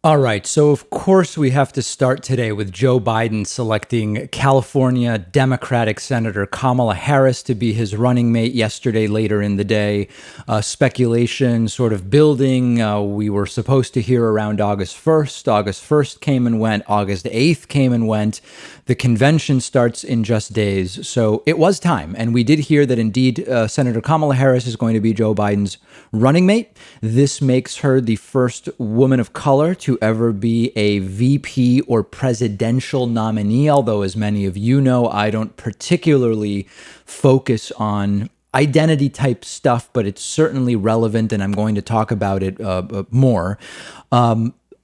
All right, so of course we have to start today with Joe Biden selecting California Democratic Senator Kamala Harris to be his running mate yesterday later in the day. Speculation sort of building. We were supposed to hear around August 1st. August 1st came and went. August 8th came and went. The convention starts in just days. So it was time. And we did hear that indeed Senator Kamala Harris is going to be Joe Biden's running mate. This makes her the first woman of color to ever be a VP or presidential nominee, although as many of you know, I don't particularly focus on identity type stuff, but it's certainly relevant and I'm going to talk about it more.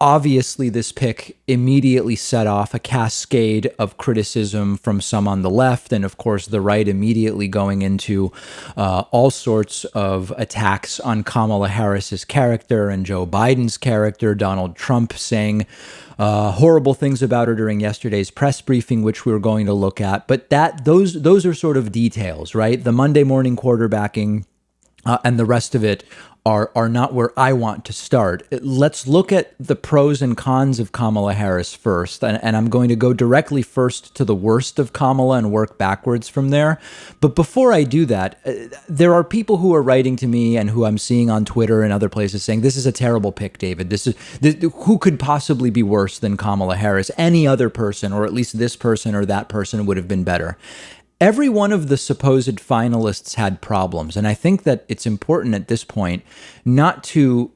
Obviously, this pick immediately set off a cascade of criticism from some on the left, and of course, the right immediately going into all sorts of attacks on Kamala Harris's character and Joe Biden's character. Donald Trump saying horrible things about her during yesterday's press briefing, which we were going to look at. But those are sort of details, right? The Monday morning quarterbacking and the rest of it are not where I want to start. Let's look at the pros and cons of Kamala Harris first. And I'm going to go directly first to the worst of Kamala and work backwards from there. But before I do that, there are people who are writing to me and who I'm seeing on Twitter and other places saying, this is a terrible pick, David. Who could possibly be worse than Kamala Harris? Any other person, or at least this person or that person would have been better. Every one of the supposed finalists had problems. And I think that it's important at this point not to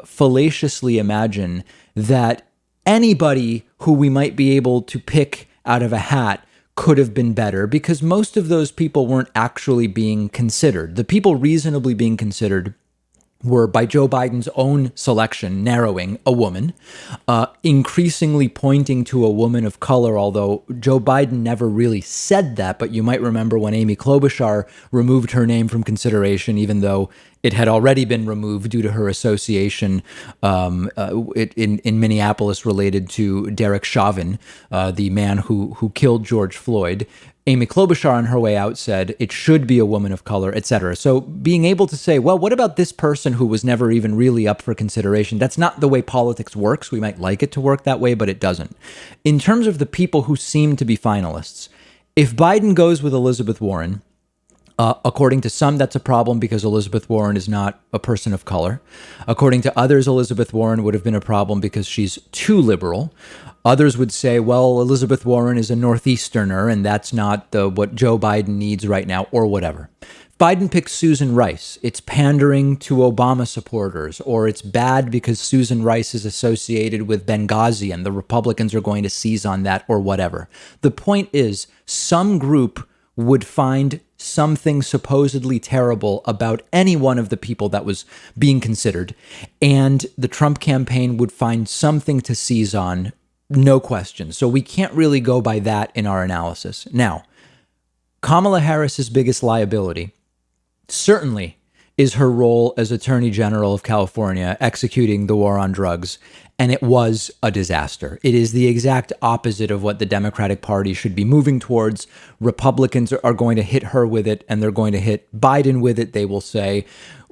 fallaciously imagine that anybody who we might be able to pick out of a hat could have been better, because most of those people weren't actually being considered. The people reasonably being considered were, by Joe Biden's own selection, narrowing a woman, increasingly pointing to a woman of color, although Joe Biden never really said that. But you might remember when Amy Klobuchar removed her name from consideration, even though it had already been removed due to her association in Minneapolis related to Derek Chauvin, the man who killed George Floyd. Amy Klobuchar on her way out said it should be a woman of color, etc. So being able to say, well, what about this person who was never even really up for consideration? That's not the way politics works. We might like it to work that way, but it doesn't. In terms of the people who seem to be finalists, if Biden goes with Elizabeth Warren, according to some, that's a problem because Elizabeth Warren is not a person of color. According to others, Elizabeth Warren would have been a problem because she's too liberal. Others would say, well, Elizabeth Warren is a Northeasterner, and that's not what Joe Biden needs right now, or whatever. If Biden picks Susan Rice, it's pandering to Obama supporters, or it's bad because Susan Rice is associated with Benghazi and the Republicans are going to seize on that, or whatever. The point is, some group would find something supposedly terrible about any one of the people that was being considered, and the Trump campaign would find something to seize on. No question. So we can't really go by that in our analysis. Now, Kamala Harris's biggest liability certainly is her role as Attorney General of California executing the war on drugs. And it was a disaster. It is the exact opposite of what the Democratic Party should be moving towards. Republicans are going to hit her with it, and they're going to hit Biden with it. They will say,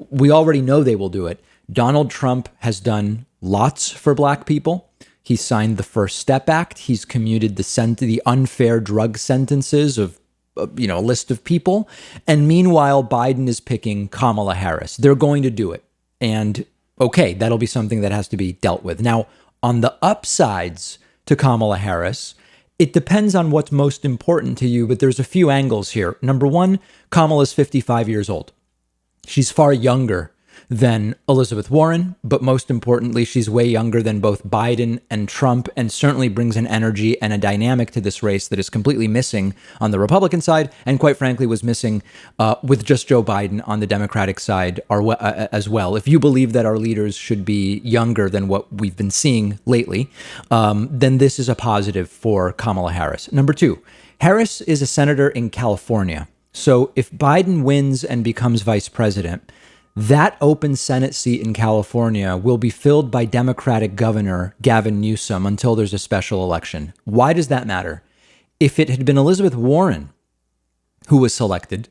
we already know they will do it. Donald Trump has done lots for black people. He signed the First Step Act. He's commuted the unfair drug sentences of a list of people. And meanwhile, Biden is picking Kamala Harris. They're going to do it. And okay, that'll be something that has to be dealt with. Now, on the upsides to Kamala Harris, it depends on what's most important to you, but there's a few angles here. Number one, Kamala's 55 years old. She's far younger than Elizabeth Warren, but most importantly, she's way younger than both Biden and Trump, and certainly brings an energy and a dynamic to this race that is completely missing on the Republican side, and quite frankly was missing with just Joe Biden on the Democratic side as well. If you believe that our leaders should be younger than what we've been seeing lately, then this is a positive for Kamala Harris. Number two, Harris is a senator in California. So if Biden wins and becomes vice president, that open Senate seat in California will be filled by Democratic Governor Gavin Newsom until there's a special election. Why does that matter? If it had been Elizabeth Warren who was selected,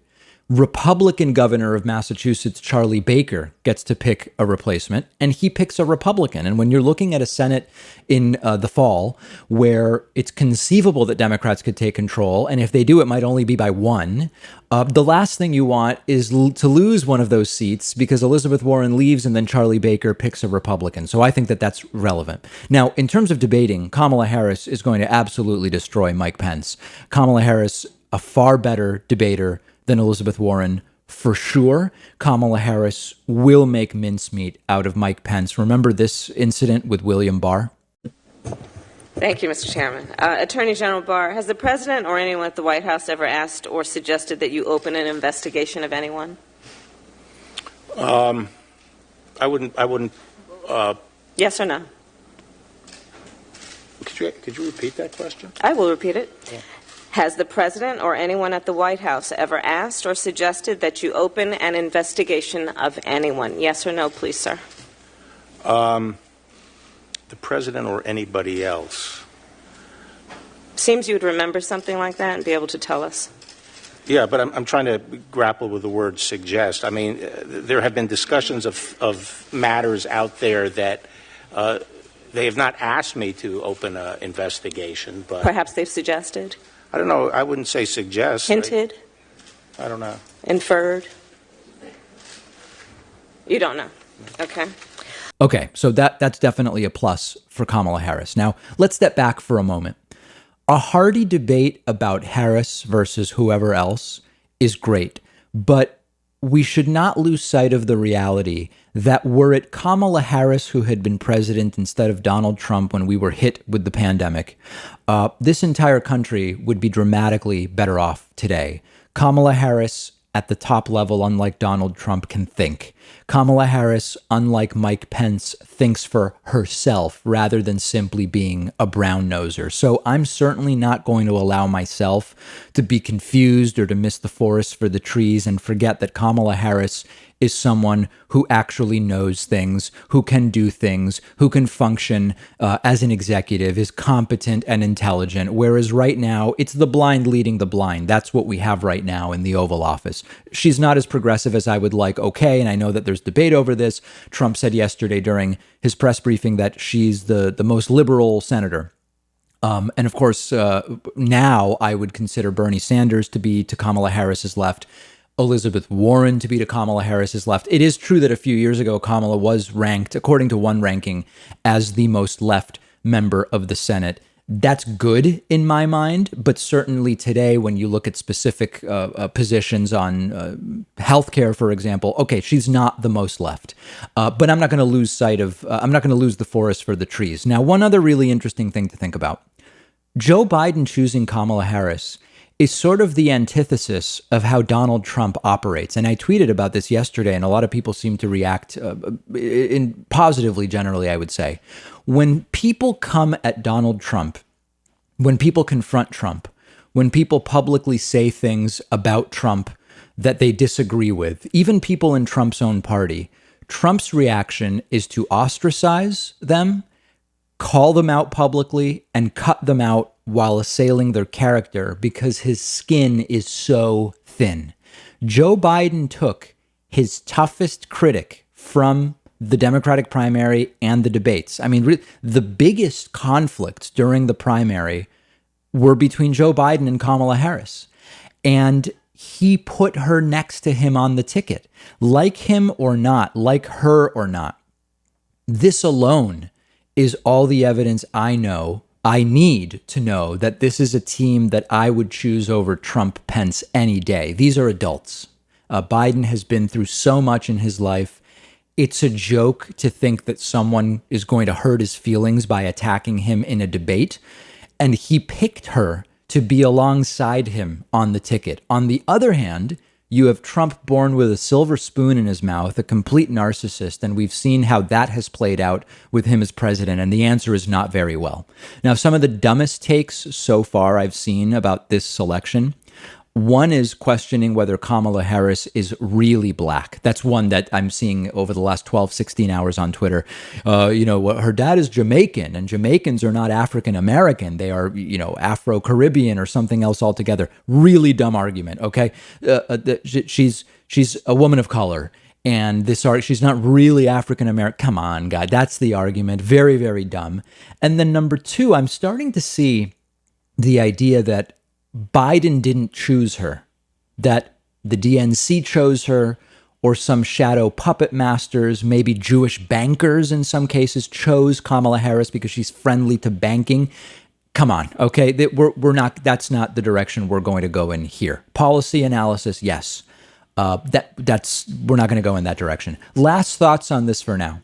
Republican governor of Massachusetts, Charlie Baker, gets to pick a replacement, and he picks a Republican. And when you're looking at a Senate in the fall where it's conceivable that Democrats could take control, and if they do, it might only be by one, the last thing you want is to lose one of those seats because Elizabeth Warren leaves and then Charlie Baker picks a Republican. So I think that that's relevant. Now, in terms of debating, Kamala Harris is going to absolutely destroy Mike Pence. Kamala Harris, a far better debater than Elizabeth Warren, for sure. Kamala Harris will make mincemeat out of Mike Pence. Remember this incident with William Barr? Thank you, Mr. Chairman. Attorney General Barr, has the President or anyone at the White House ever asked or suggested that you open an investigation of anyone? I wouldn't. Yes or no? Could you repeat that question? I will repeat it. Yeah. Has the President or anyone at the White House ever asked or suggested that you open an investigation of anyone? Yes or no, please, sir? The President or anybody else? Seems you would remember something like that and be able to tell us. Yeah, but I'm trying to grapple with the word suggest. I mean, there have been discussions of matters out there that they have not asked me to open an investigation, but Perhaps they've suggested? I don't know. I wouldn't say suggest. Hinted? I don't know. Inferred? You don't know? Okay. Okay, so that's definitely a plus for Kamala Harris. Now, let's step back for a moment. A hearty debate about Harris versus whoever else is great, but we should not lose sight of the reality that were it Kamala Harris who had been president instead of Donald Trump when we were hit with the pandemic, this entire country would be dramatically better off today. Kamala Harris at the top level, unlike Donald Trump, can think. Kamala Harris, unlike Mike Pence, thinks for herself rather than simply being a brown noser. So I'm certainly not going to allow myself to be confused or to miss the forest for the trees and forget that Kamala Harris is someone who actually knows things, who can do things, who can function as an executive, is competent and intelligent, whereas right now it's the blind leading the blind. That's what we have right now in the Oval Office. She's not as progressive as I would like, okay, and I know that there's debate over this. Trump said yesterday during his press briefing that she's the most liberal senator. And of course, now I would consider Bernie Sanders to be to Kamala Harris's left, Elizabeth Warren to be to Kamala Harris's left. It is true that a few years ago, Kamala was ranked, according to one ranking, as the most left member of the Senate. That's good in my mind, but certainly today, when you look at specific positions on healthcare, for example, okay, she's not the most left, but I'm not going to lose sight of, I'm not going to lose the forest for the trees. Now, one other really interesting thing to think about, Joe Biden choosing Kamala Harris is sort of the antithesis of how Donald Trump operates. And I tweeted about this yesterday, and a lot of people seem to react in positively, generally, I would say. When people come at Donald Trump, when people confront Trump, when people publicly say things about Trump that they disagree with, even people in Trump's own party, Trump's reaction is to ostracize them, call them out publicly, and cut them out while assailing their character because his skin is so thin. Joe Biden took his toughest critic from the Democratic primary and the debates. I mean, the biggest conflicts during the primary were between Joe Biden and Kamala Harris. And he put her next to him on the ticket. Like him or not, like her or not, this alone is all the evidence I need to know that this is a team that I would choose over Trump, Pence any day. These are adults. Biden has been through so much in his life. It's a joke to think that someone is going to hurt his feelings by attacking him in a debate. And he picked her to be alongside him on the ticket. On the other hand, you have Trump born with a silver spoon in his mouth, a complete narcissist, and we've seen how that has played out with him as president, and the answer is not very well. Now, some of the dumbest takes so far I've seen about this selection One is questioning whether Kamala Harris is really black. That's one that I'm seeing over the last 12, 16 hours on Twitter. Her dad is Jamaican, and Jamaicans are not African American. They are, Afro-Caribbean or something else altogether. Really dumb argument, okay? She's a woman of color, and she's not really African American. Come on, guy. That's the argument. Very, very dumb. And then number two, I'm starting to see the idea that Biden didn't choose her, that the DNC chose her, or some shadow puppet masters, maybe Jewish bankers in some cases, chose Kamala Harris because she's friendly to banking. Come on, okay? We're not. That's not the direction we're going to go in here. Policy analysis, yes. We're not going to go in that direction. Last thoughts on this for now.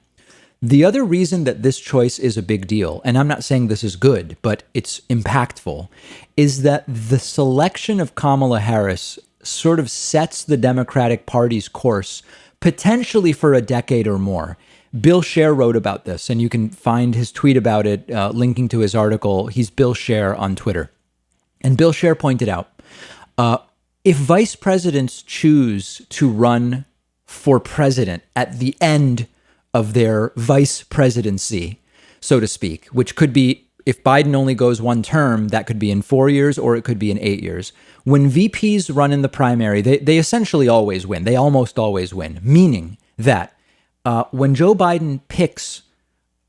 The other reason that this choice is a big deal, and I'm not saying this is good, but it's impactful, is that the selection of Kamala Harris sort of sets the Democratic Party's course potentially for a decade or more. Bill Scher wrote about this, and you can find his tweet about it, linking to his article. He's Bill Scher on Twitter. And Bill Scher pointed out, if vice presidents choose to run for president at the end of their vice presidency, so to speak, which could be, if Biden only goes one term, that could be in 4 years or it could be in 8 years. When VPs run in the primary, they essentially always win. They almost always win, meaning that when Joe Biden picks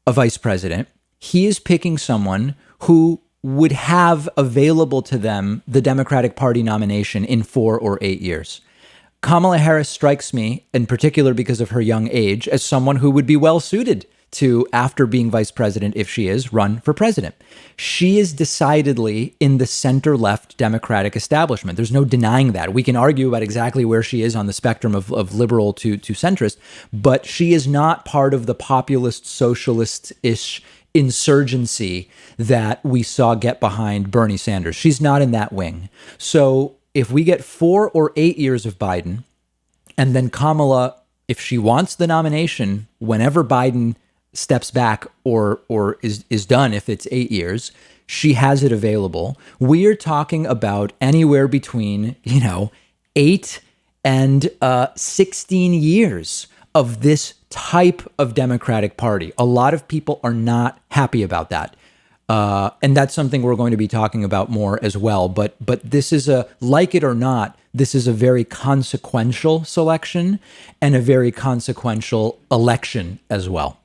a vice president, he is picking someone who would have available to them the Democratic Party nomination in 4 or 8 years. Kamala Harris strikes me, in particular because of her young age, as someone who would be well suited to, after being vice president, if she is, run for president. She is decidedly in the center-left Democratic establishment. There's no denying that. We can argue about exactly where she is on the spectrum of liberal to centrist, but she is not part of the populist, socialist-ish insurgency that we saw get behind Bernie Sanders. She's not in that wing. So if we get 4 or 8 years of Biden, and then Kamala, if she wants the nomination, whenever Biden steps back or is done, if it's 8 years, she has it available. We are talking about anywhere between, 8 and 16 years of this type of Democratic Party. A lot of people are not happy about that. And that's something we're going to be talking about more as well. But this is like it or not, this is a very consequential selection and a very consequential election as well.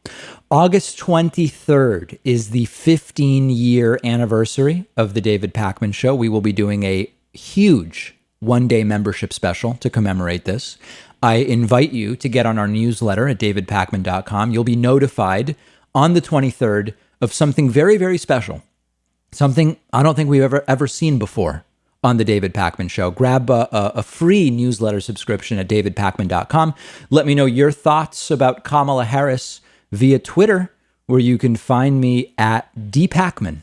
August 23rd is the 15-year anniversary of the David Pakman Show. We will be doing a huge one-day membership special to commemorate this. I invite you to get on our newsletter at davidpakman.com. You'll be notified on the 23rd of something very, very special, something I don't think we've ever seen before on the David Pakman Show. Grab a free newsletter subscription at davidpakman.com. Let me know your thoughts about Kamala Harris via Twitter, where you can find me at dpakman.